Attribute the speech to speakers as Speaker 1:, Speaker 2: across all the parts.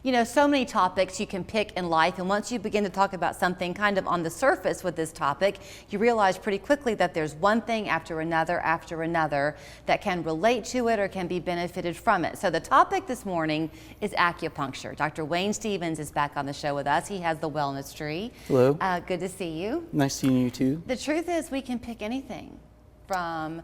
Speaker 1: You know, so many topics you can pick in life, and once you begin to talk about something kind of on the surface with this topic, you realize pretty quickly that there's one thing after another that can relate to it or can be benefited from it. So the topic this morning is acupuncture. Dr. Wayne Stevens is back on the show with us. He has the Wellness Tree.
Speaker 2: Hello.
Speaker 1: Good to see you.
Speaker 2: Nice seeing you too.
Speaker 1: The truth is we can pick anything from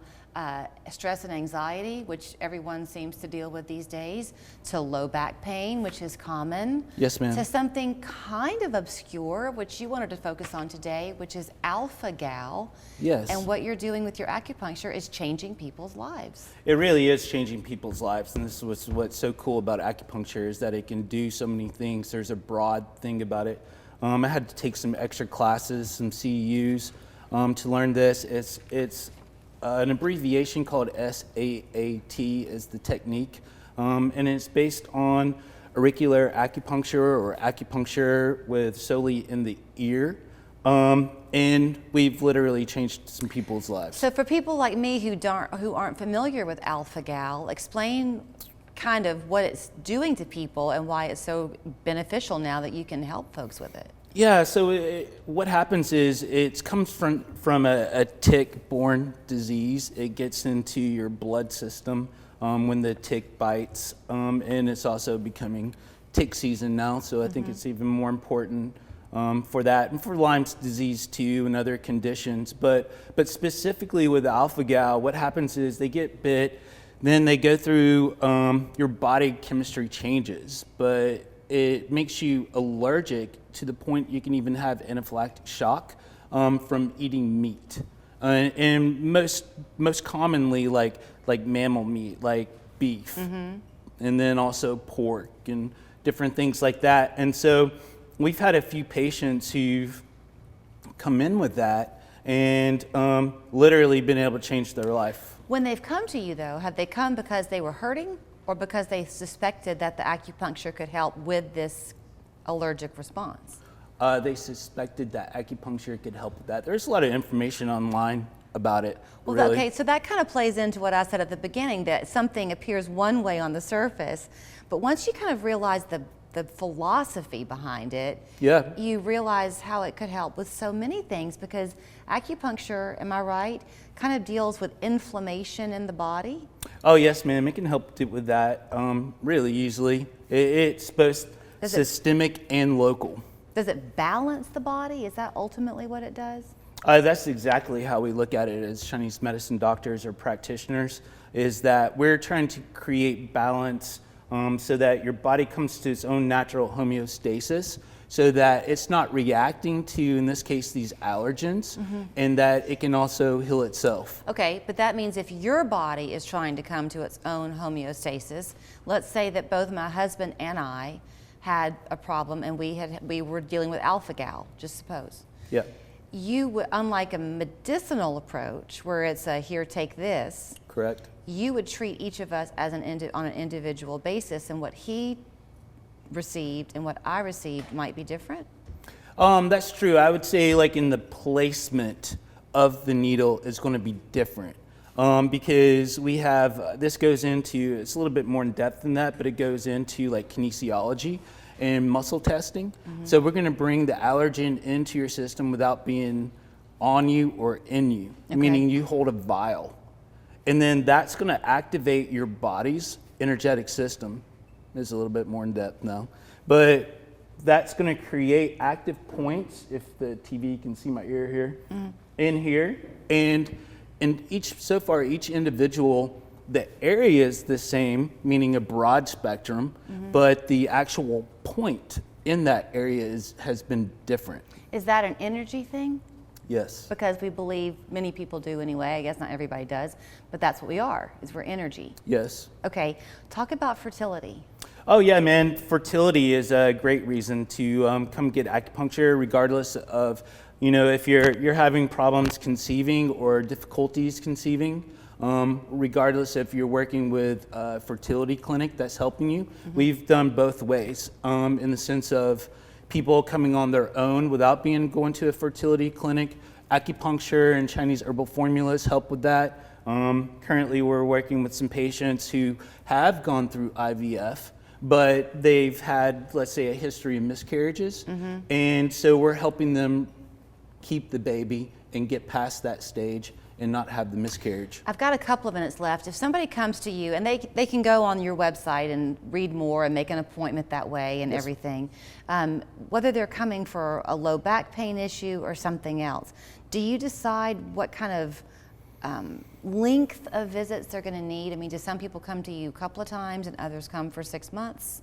Speaker 1: stress and anxiety, which everyone seems to deal with these days, to low back pain, which is common.
Speaker 2: Yes, ma'am.
Speaker 1: To something kind of obscure, which you wanted to focus on today, which is alpha-gal.
Speaker 2: Yes.
Speaker 1: And what you're doing with your acupuncture is changing people's lives.
Speaker 2: It really is changing people's lives, and this is what's so cool about acupuncture is that it can do so many things. There's a broad thing about it. I had to take some extra classes, some CEUs, to learn this. It's an abbreviation called SAAT is the technique, and it's based on auricular acupuncture or acupuncture with solely in the ear, and we've literally changed some people's lives.
Speaker 1: So for people like me who aren't familiar with alpha-gal, explain kind of what it's doing to people and why it's so beneficial now that you can help folks with it.
Speaker 2: Yeah, so what happens is it comes from a tick-borne disease. It gets into your blood system when the tick bites, and it's also becoming tick season now, so I think it's even more important for that, and for Lyme's disease too, and other conditions. But specifically with alpha-gal, what happens is they get bit, then they go through, your body chemistry changes, but it makes you allergic to the point you can even have anaphylactic shock from eating meat. And most commonly like mammal meat, like beef, and then also pork and different things like that. And so we've had a few patients who've come in with that and literally been able to change their life.
Speaker 1: When they've come to you though, have they come because they were hurting or because they suspected that the acupuncture could help with this allergic response?
Speaker 2: They suspected that acupuncture could help with that. There's a lot of information online about it.
Speaker 1: Well,
Speaker 2: really.
Speaker 1: okay, so that kind of plays into what I said at the beginning, that something appears one way on the surface, but once you kind of realize the philosophy behind it,
Speaker 2: Yeah.
Speaker 1: you realize how it could help with so many things, because acupuncture, am I right, kind of deals with inflammation in the body?
Speaker 2: Oh yes, ma'am. It can help with that really easily. It's both systemic and local.
Speaker 1: Does it balance the body? Is that ultimately what it does?
Speaker 2: That's exactly how we look at it as Chinese medicine doctors or practitioners, is that we're trying to create balance so that your body comes to its own natural homeostasis, so that it's not reacting to, in this case, these allergens, and that it can also heal itself.
Speaker 1: Okay, but that means if your body is trying to come to its own homeostasis, let's say that both my husband and I had a problem and we were dealing with alpha-gal, just suppose.
Speaker 2: Yeah.
Speaker 1: You would, unlike a medicinal approach where it's a here, take this,
Speaker 2: Correct.
Speaker 1: you would treat each of us as on an individual basis, and what he received and what I received might be different?
Speaker 2: That's true. I would say like in the placement of the needle is going to be different because we have, this goes into, it's a little bit more in depth than that, but it goes into like kinesiology and muscle testing. So we're going to bring the allergen into your system without being on you or in you, meaning you hold a vial. And then that's going to activate your body's energetic system. It's a little bit more in depth now, but that's going to create active points, if the TV can see my ear here, in here, and each individual, the area is the same, meaning a broad spectrum, but the actual point in that area has been different.
Speaker 1: Is that an energy thing?
Speaker 2: Yes.
Speaker 1: Because we believe, many people do anyway, I guess not everybody does, but that's what we are, is we're energy.
Speaker 2: Yes.
Speaker 1: Okay, talk about fertility.
Speaker 2: Oh yeah, man, fertility is a great reason to come get acupuncture, regardless of, if you're having problems conceiving or difficulties conceiving, regardless if you're working with a fertility clinic that's helping you. We've done both ways, in the sense of people coming on their own without going to a fertility clinic. Acupuncture and Chinese herbal formulas help with that. Currently we're working with some patients who have gone through IVF, but they've had, let's say, a history of miscarriages. And so we're helping them keep the baby and get past that stage and not have the miscarriage.
Speaker 1: I've got a couple of minutes left. If somebody comes to you, and they can go on your website and read more and make an appointment that way and everything, whether they're coming for a low back pain issue or something else, do you decide what kind of length of visits they're going to need? I mean, do some people come to you a couple of times and others come for 6 months?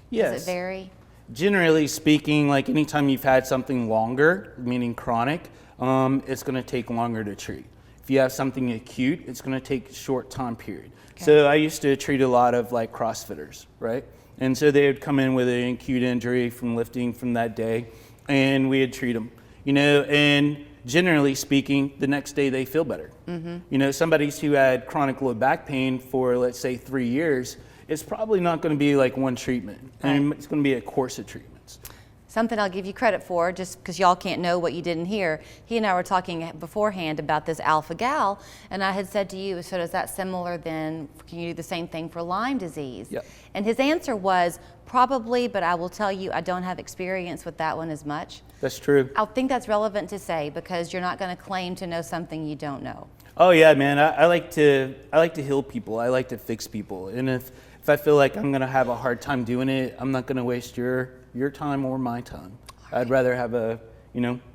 Speaker 2: Yes.
Speaker 1: Does it vary?
Speaker 2: Generally speaking, like anytime you've had something longer, meaning chronic, it's going to take longer to treat. If you have something acute, it's going to take a short time period.
Speaker 1: Okay.
Speaker 2: So I used to treat a lot of like CrossFitters, right? And so they would come in with an acute injury from lifting from that day, and we'd treat them, you know, and generally speaking, the next day they feel better. You know, somebody who had chronic low back pain for, let's say, 3 years, it's probably not going to be like one treatment. And it's going to be a course of treatments.
Speaker 1: Something I'll give you credit for, just because y'all can't know what you didn't hear. He and I were talking beforehand about this alpha-gal, and I had said to you, so is that similar then, can you do the same thing for Lyme disease?
Speaker 2: Yep.
Speaker 1: And his answer was, probably, but I will tell you, I don't have experience with that one as much.
Speaker 2: That's true.
Speaker 1: I think that's relevant to say, because you're not going to claim to know something you don't know.
Speaker 2: Oh yeah, man. I like to heal people. I like to fix people. And if I feel like I'm gonna have a hard time doing it, I'm not gonna waste your time or my time. I'd rather have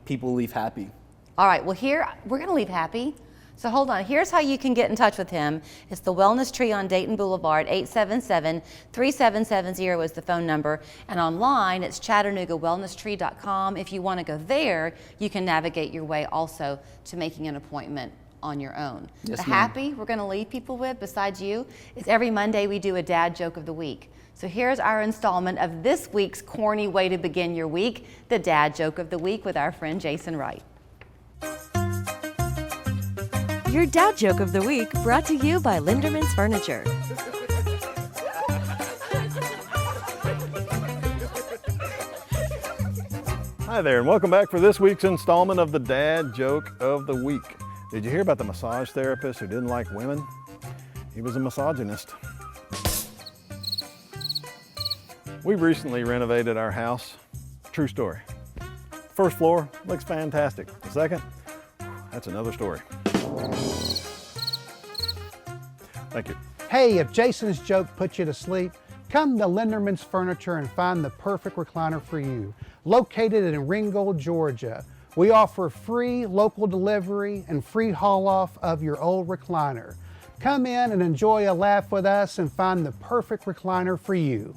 Speaker 2: people leave happy.
Speaker 1: All right, well here, we're gonna leave happy. So hold on, here's how you can get in touch with him. It's the Wellness Tree on Dayton Boulevard, 877-3770 is the phone number. And online, it's ChattanoogaWellnessTree.com. If you wanna go there, you can navigate your way also to making an appointment on your own.
Speaker 2: Yes,
Speaker 1: the
Speaker 2: ma'am.
Speaker 1: happy we're gonna leave people with, besides you, is every Monday we do a dad joke of the week. So here's our installment of this week's corny way to begin your week, the dad joke of the week with our friend Jason Wright.
Speaker 3: Your dad joke of the week brought to you by Linderman's Furniture.
Speaker 4: Hi there, and welcome back for this week's installment of the Dad Joke of the Week. Did you hear about the massage therapist who didn't like women? He was a misogynist. We recently renovated our house. True story. First floor looks fantastic. The second, that's another story. Thank you.
Speaker 5: Hey, if Jason's joke put you to sleep, come to Linderman's Furniture and find the perfect recliner for you. Located in Ringgold, Georgia, we offer free local delivery and free haul off of your old recliner. Come in and enjoy a laugh with us and find the perfect recliner for you.